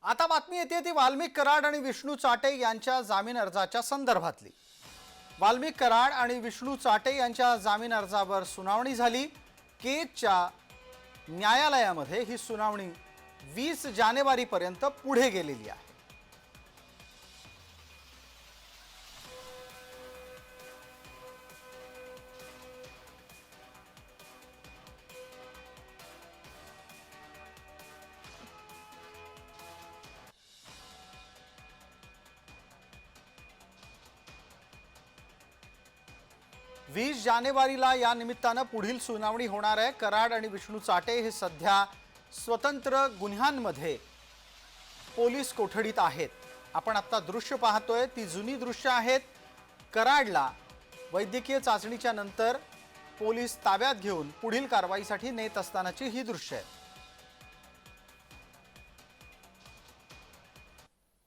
आता बातमी येते ती वाल्मिक कराड आणि विष्णू चाटे यांच्या जामीन अर्जाच्या संदर्भातली। वाल्मिक कराड आणि विष्णू चाटे यांच्या जामीन अर्जावर सुनावणी झाली। केजच्या न्यायालयामध्ये ही सुनावणी 20 जानेवारीपर्यंत पुढे गेलेली आहे। 20 जानेवारीला या निमित्तानं पुढील सुनावणी होणार आहे। कराड आणि विष्णू चाटे हे सध्या स्वतंत्र गुन्ह्यांमध्ये पोलीस कोठडीत आहेत। आपण आता दृश्य पाहतोय ती जुनी दृश्य आहेत। कराडला वैद्यकीय चाचणीच्या नंतर पोलीस ताब्यात घेऊन पुढील कारवाईसाठी नेत असतानाची ही दृश्य आहेत।